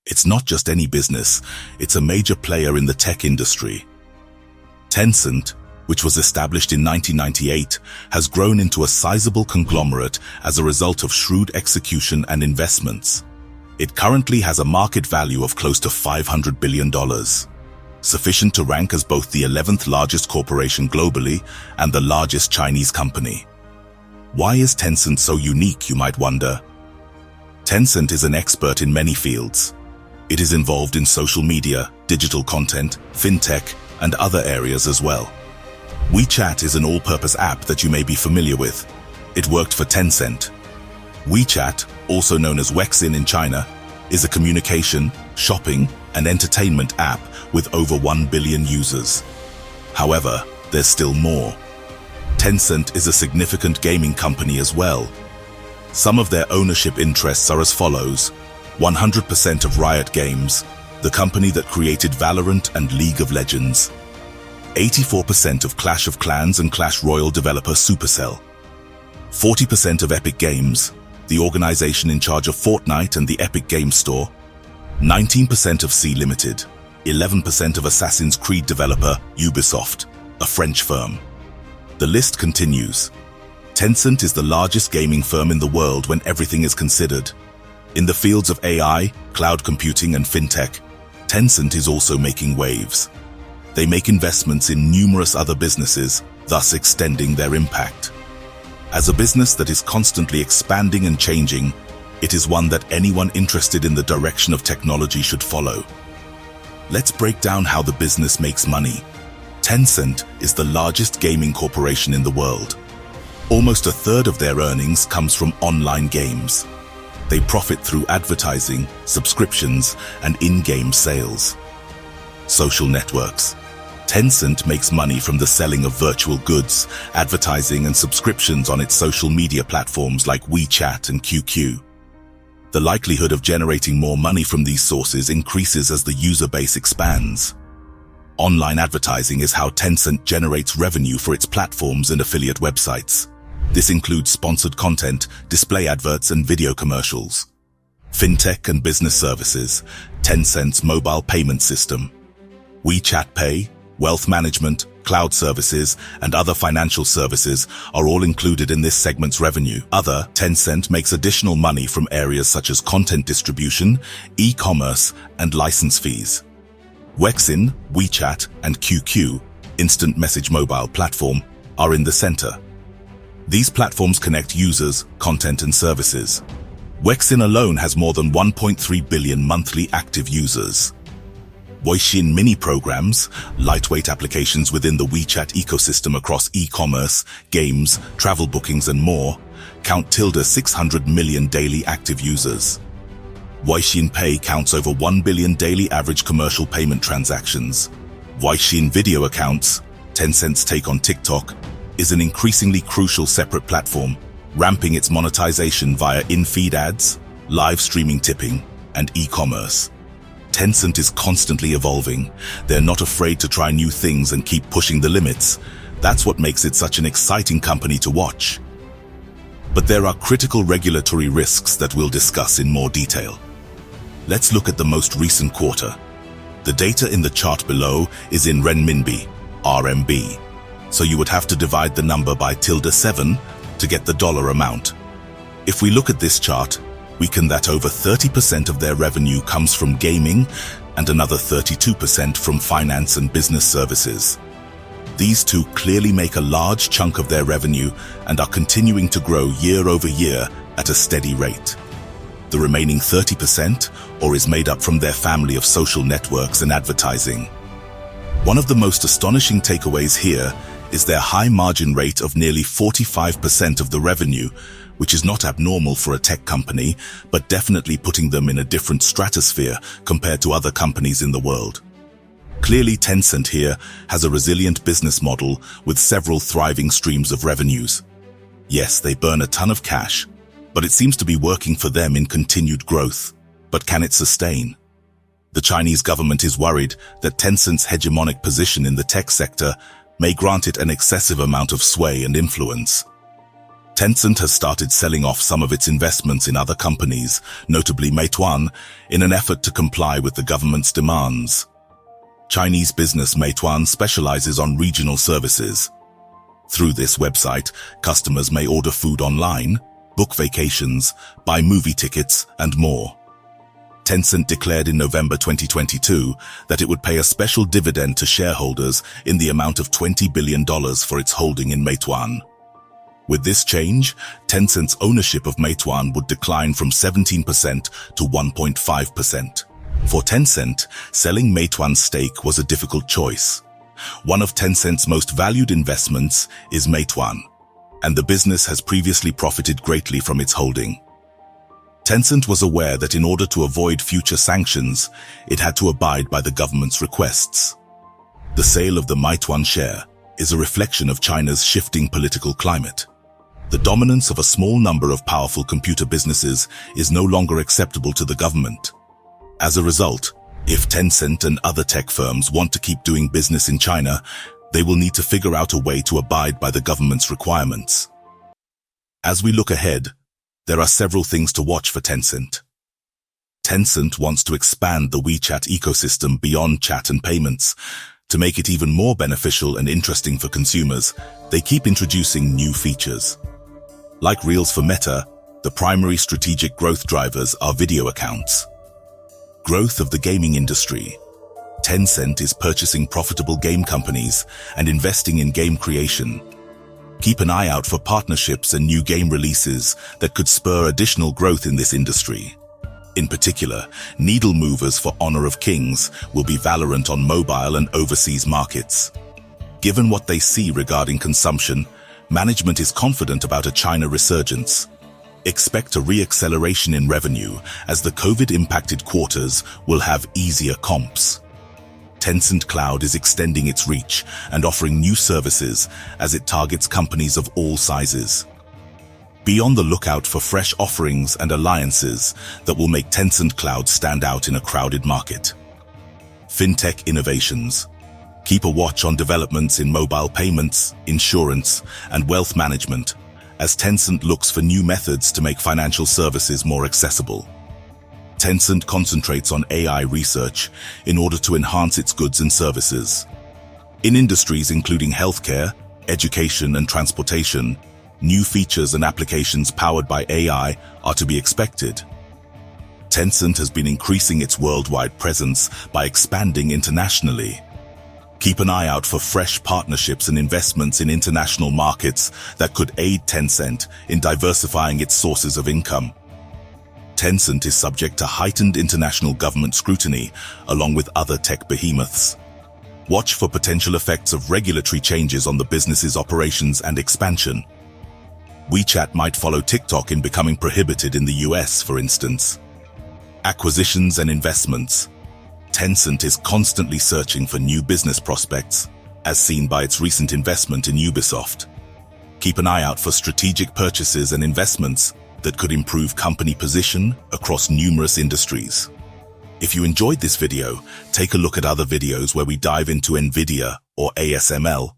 It's not just any business, it's a major player in the tech industry. Tencent, which was established in 1998, has grown into a sizable conglomerate as a result of shrewd execution and investments. It currently has a market value of close to $500 billion, sufficient to rank as both the 11th largest corporation globally and the largest Chinese company. Why is Tencent so unique, you might wonder? Tencent is an expert in many fields. It is involved in social media, digital content, FinTech, and other areas as well. WeChat is an all-purpose app that you may be familiar with. It worked for Tencent. WeChat, also known as Weixin in China, is a communication, shopping, and entertainment app with over 1 billion users. However, there's still more. Tencent is a significant gaming company as well. Some of their ownership interests are as follows: 100% of Riot Games, the company that created Valorant and League of Legends. 84% of Clash of Clans and Clash Royale developer Supercell. 40% of Epic Games, the organization in charge of Fortnite and the Epic Games Store. 19% of Sea Limited. 11% of Assassin's Creed developer Ubisoft, a French firm. The list continues. Tencent is the largest gaming firm in the world when everything is considered. In the fields of AI, cloud computing, and FinTech, Tencent is also making waves. They make investments in numerous other businesses, thus extending their impact. As a business that is constantly expanding and changing, it is one that anyone interested in the direction of technology should follow. Let's break down how the business makes money. Tencent is the largest gaming corporation in the world. Almost a third of their earnings comes from online games. They profit through advertising, subscriptions, and in-game sales. Social networks. Tencent makes money from the selling of virtual goods, advertising, and subscriptions on its social media platforms like WeChat and QQ. The likelihood of generating more money from these sources increases as the user base expands. Online advertising is how Tencent generates revenue for its platforms and affiliate websites. This includes sponsored content, display adverts, and video commercials. FinTech and business services. Tencent's mobile payment system. WeChat Pay, wealth management, cloud services, and other financial services are all included in this segment's revenue. Tencent makes additional money from areas such as content distribution, e-commerce, and license fees. Weixin, WeChat, and QQ, instant message mobile platform, are in the center. These platforms connect users, content, and services. Weixin alone has more than 1.3 billion monthly active users. Weixin mini programs, lightweight applications within the WeChat ecosystem across e-commerce, games, travel bookings, and more, count 600 million daily active users. Weixin Pay counts over 1 billion daily average commercial payment transactions. Weixin Video Accounts, Tencent's take on TikTok, is an increasingly crucial separate platform, ramping its monetization via in-feed ads, live streaming tipping, and e-commerce. Tencent is constantly evolving. They're not afraid to try new things and keep pushing the limits. That's what makes it such an exciting company to watch. But there are critical regulatory risks that we'll discuss in more detail. Let's look at the most recent quarter. The data in the chart below is in renminbi, RMB. So you would have to divide the number by 7 to get the dollar amount. If we look at this chart, we can that over 30% of their revenue comes from gaming and another 32% from finance and business services. These two clearly make a large chunk of their revenue and are continuing to grow year over year at a steady rate. The remaining 30% is made up from their family of social networks and advertising. One of the most astonishing takeaways here is their high margin rate of nearly 45% of the revenue, which is not abnormal for a tech company, but definitely putting them in a different stratosphere compared to other companies in the world. Clearly, Tencent here has a resilient business model with several thriving streams of revenues. Yes, they burn a ton of cash, but it seems to be working for them in continued growth. But can it sustain? The Chinese government is worried that Tencent's hegemonic position in the tech sector may grant it an excessive amount of sway and influence. Tencent has started selling off some of its investments in other companies, notably Meituan, in an effort to comply with the government's demands. Chinese business Meituan specializes on regional services. Through this website, customers may order food online, book vacations, buy movie tickets, and more. Tencent declared in November 2022 that it would pay a special dividend to shareholders in the amount of $20 billion for its holding in Meituan. With this change, Tencent's ownership of Meituan would decline from 17% to 1.5%. For Tencent, selling Meituan's stake was a difficult choice. One of Tencent's most valued investments is Meituan, and the business has previously profited greatly from its holding. Tencent was aware that in order to avoid future sanctions, it had to abide by the government's requests. The sale of the Meituan share is a reflection of China's shifting political climate. The dominance of a small number of powerful computer businesses is no longer acceptable to the government. As a result, if Tencent and other tech firms want to keep doing business in China, they will need to figure out a way to abide by the government's requirements. As we look ahead, there are several things to watch for Tencent. Tencent wants to expand the WeChat ecosystem beyond chat and payments. To make it even more beneficial and interesting for consumers, they keep introducing new features. Like Reels for Meta, the primary strategic growth drivers are video accounts. Growth of the gaming industry. Tencent is purchasing profitable game companies and investing in game creation. Keep an eye out for partnerships and new game releases that could spur additional growth in this industry. In particular, needle movers for Honor of Kings will be Valorant on mobile and overseas markets. Given what they see regarding consumption, management is confident about a China resurgence. Expect a re-acceleration in revenue as the COVID-impacted quarters will have easier comps. Tencent Cloud is extending its reach and offering new services as it targets companies of all sizes. Be on the lookout for fresh offerings and alliances that will make Tencent Cloud stand out in a crowded market. FinTech innovations. Keep a watch on developments in mobile payments, insurance, and wealth management, as Tencent looks for new methods to make financial services more accessible. Tencent concentrates on AI research in order to enhance its goods and services. In industries including healthcare, education, and transportation, new features and applications powered by AI are to be expected. Tencent has been increasing its worldwide presence by expanding internationally. Keep an eye out for fresh partnerships and investments in international markets that could aid Tencent in diversifying its sources of income. Tencent is subject to heightened international government scrutiny, along with other tech behemoths. Watch for potential effects of regulatory changes on the business's operations and expansion. WeChat might follow TikTok in becoming prohibited in the US, for instance. Acquisitions and investments. Tencent is constantly searching for new business prospects, as seen by its recent investment in Ubisoft. Keep an eye out for strategic purchases and investments that could improve company position across numerous industries. If you enjoyed this video, take a look at other videos where we dive into NVIDIA or ASML